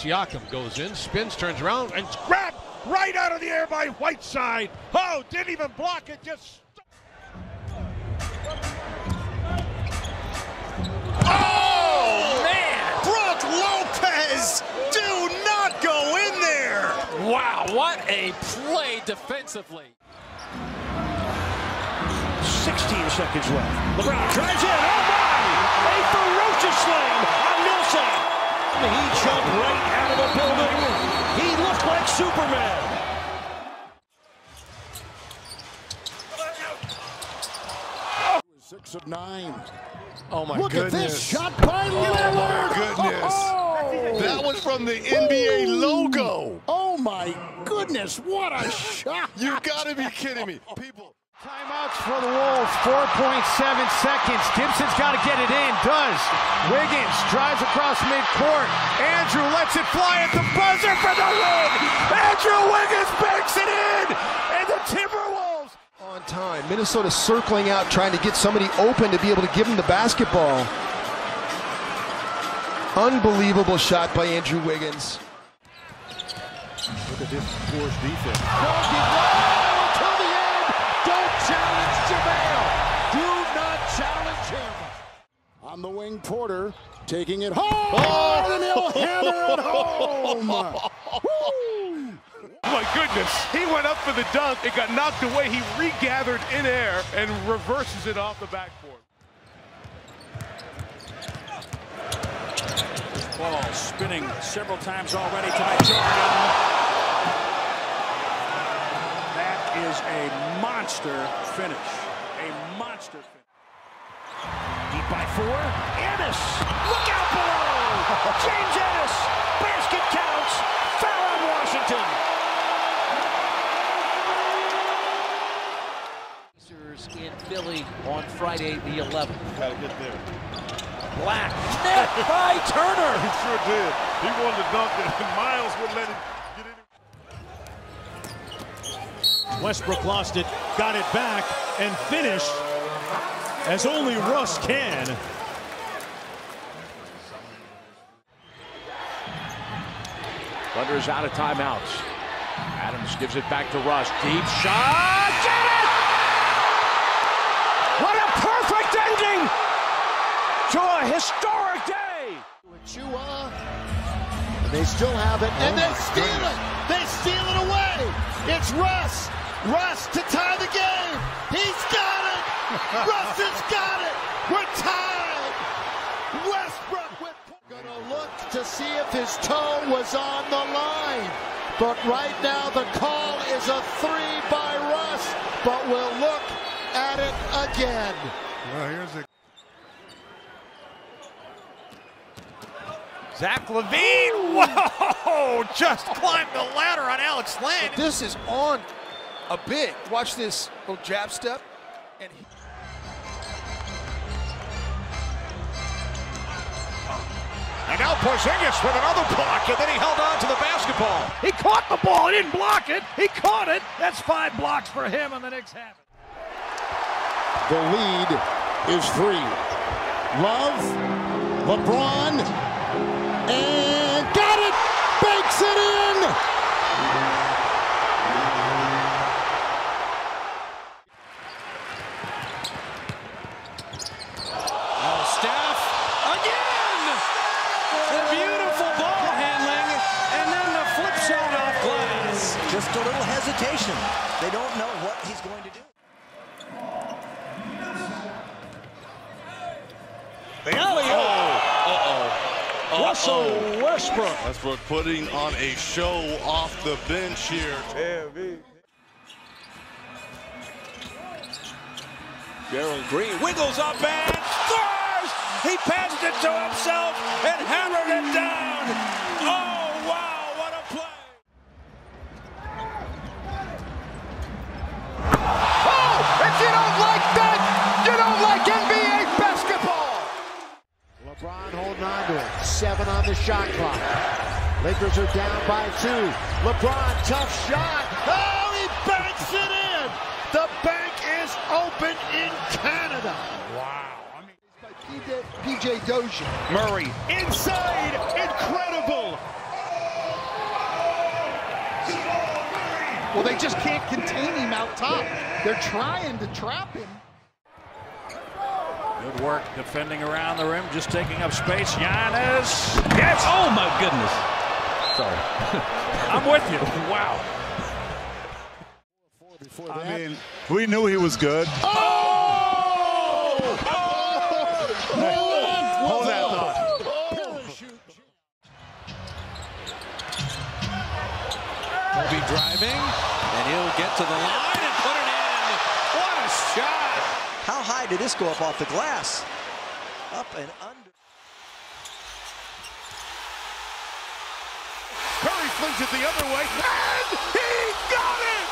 Siakam goes in, spins, turns around, and grabbed right out of the air by Whiteside. Oh, didn't even block it, just... Oh, man! Brook Lopez, do not go in there! Wow, what a play defensively. 16 seconds left. LeBron drives in. Oh, my! A ferocious slam on Millsap. He jumped right out of the building. He looked like Superman. Oh. 6 of 9. Oh, my Look goodness. Look at this shot by Lillard. Oh, my goodness. Oh. That was from the NBA logo. Oh, my goodness. What a shot. You got to be kidding me. People. Timeouts for the Wolves, 4.7 seconds. Gibson's got to get it in, does. Wiggins drives across midcourt. Andrew lets it fly at the buzzer for the win. Andrew Wiggins banks it in, and the Timberwolves. On time, Minnesota circling out, trying to get somebody open to be able to give him the basketball. Unbelievable shot by Andrew Wiggins. Look at this Force defense. Challenge JaVale. Do not challenge him. On the wing, Porter taking it home. Oh, and he'll hammer it home. Woo. My goodness, he went up for the dunk. It got knocked away. He regathered in air and reverses it off the backboard. Ball spinning several times already tonight. Jordan. Is a monster finish. A monster finish. Deep by 4. Ennis. Look out below. James Ennis. Basket counts. Foul on Washington. In Philly on Friday the 11th. Gotta get there. Black. Net by Turner. He sure did. He wanted to dunk it, and Miles wouldn't let him get in. Westbrook lost it, got it back, and finished as only Russ can. Thunder is out of timeouts. Adams gives it back to Russ. Deep shot. Get it! What a perfect ending to a historic day. Chua. They still have it, and they steal it. They steal it away. It's Russ. Russ to tie the game. He's got it. Russ has got it. We're tied. Westbrook with gonna look to see if his toe was on the line. But right now the call is a 3 by Russ. But we'll look at it again. Well, here's a Zach LaVine. Whoa! Just climbed the ladder on Alex Len. This is on a bit. Watch this little jab step. And now Porzingis with another block, and then he held on to the basketball. He caught the ball. He didn't block it. He caught it. That's 5 blocks for him, and the Knicks have it. The lead is 3. Love, LeBron, and got it! Banks it in! Steph again! Beautiful ball handling, and then the flip shot off glass. Just a little hesitation. They don't know what he's going to do. The alley-oop. Russell Westbrook. Westbrook putting on a show off the bench here. Gerald Green wiggles up and scores! He passed it to himself and hammered it down. Oh, wow, what a play. Oh, if you don't like that, you don't like NBA basketball. LeBron holding on to it. 7 on the shot clock. Lakers are down by 2. LeBron, tough shot. Oh, he banks it in. The bank is open in Canada. Wow. PJ Dozier. Murray inside. Incredible. Well, they just can't contain him out top. They're trying to trap him. Good work defending around the rim, just taking up space. Giannis. Yes. Oh, my goodness. Sorry. I'm with you. Wow. I mean, we knew he was good. Oh! Hold that thought. He'll be driving, and he'll get to the line and put it in. What a shot! How high did this go up off the glass? Up and under. Curry flings it the other way, and he got it!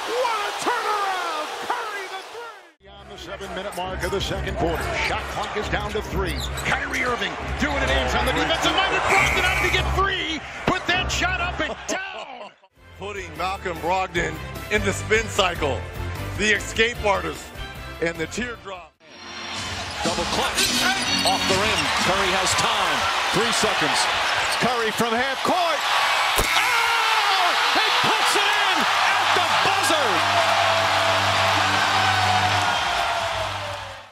What a turnaround! Curry the three! Beyond the 7-minute mark of the second quarter. Shot clock is down to 3. Kyrie Irving doing it in on the defensive-minded Brogdon out to get free. Put that shot up and down. Putting Malcolm Brogdon in the spin cycle. The escape artist and the teardrop. Double clutch off the rim. Curry has time. 3 seconds. Curry from half court. Oh! He puts it in at the buzzer.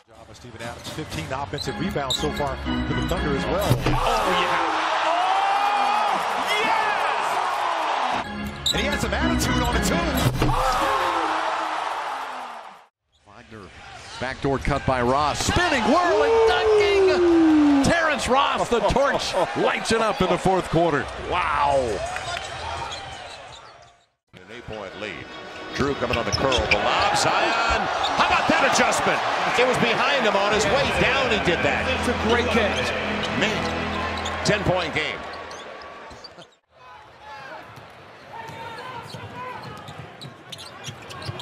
Job of Steven Adams. 15 offensive rebounds so far for the Thunder as well. Oh yeah! And he has some attitude on it too. Wagner, backdoor cut by Ross. Spinning, whirling, dunking. Terrence Ross, the torch, lights it up in the fourth quarter. Wow. An 8-point lead. Drew coming on the curl. The lob. Zion. How about that adjustment? It was behind him on his way down. He did that. It's a great catch. Man, 10-point game.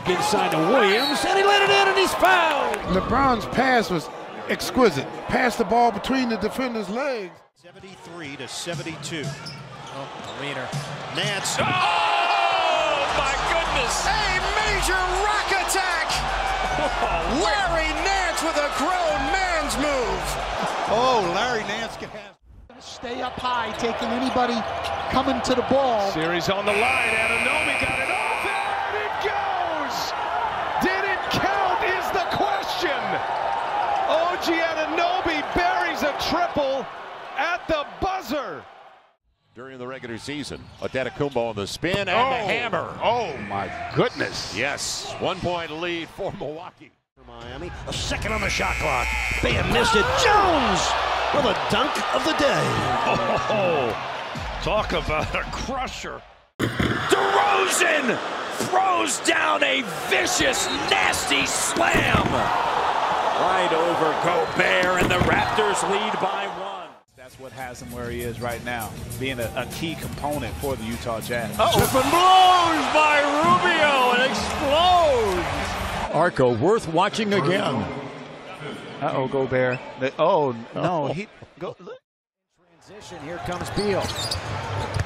Inside to Williams, and he let it in, and he's fouled. LeBron's pass was exquisite. Passed the ball between the defender's legs. 73 to 72. Oh, Wiener. Nance. Oh, my goodness. A major rack attack. Larry Nance with a grown man's move. Oh, Larry Nance can have. Stay up high, taking anybody coming to the ball. Series on the line. Anunoby got it off, and it goes. Did it count is the question. OG Anunoby buries a triple at the buzzer. During the regular season, Antetokounmpo on the spin and the hammer. Oh my goodness. Yes, 1-point lead for Milwaukee. Miami, a second on the shot clock. Bam missed it. Jones with a dunk of the day. Oh, talk about a crusher. DeRozan throws down a vicious, nasty slam. Right over Gobert, and the Raptors lead by 1. That's what has him where he is right now, being a key component for the Utah Jazz. Open blows by Rubio and explodes. Arco worth watching again. Uh-oh, Gobert. Oh, no. He go. Transition, here comes Beal.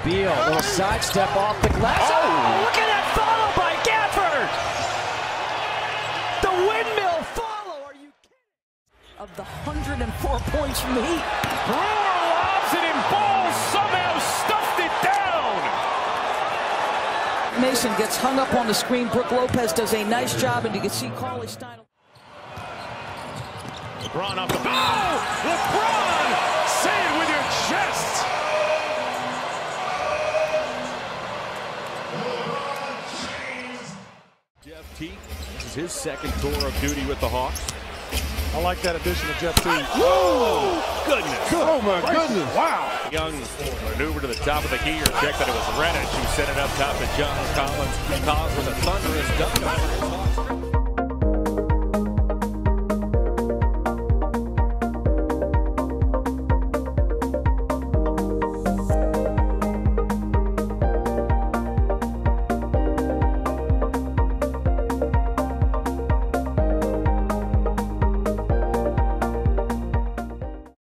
Beal, little sidestep off the glass. Oh, look at that follow by Gafford. The windmill follow, are you kidding? Of the 104 points from the Heat. Brewer lobs it and Ball somehow stuffed it down. Mason gets hung up on the screen. Brook Lopez does a nice job, and you can see Cauley Stein. LeBron off the ball. LeBron, say it with your chest. Jeff Teague, this is his second tour of duty with the Hawks. I like that addition of Jeff Teague. Whoa! Goodness. Oh, my goodness. Wow. Young maneuver to the top of the key, or check that it was Reddish who set it up top to John Collins. Collins with a thunderous dunk.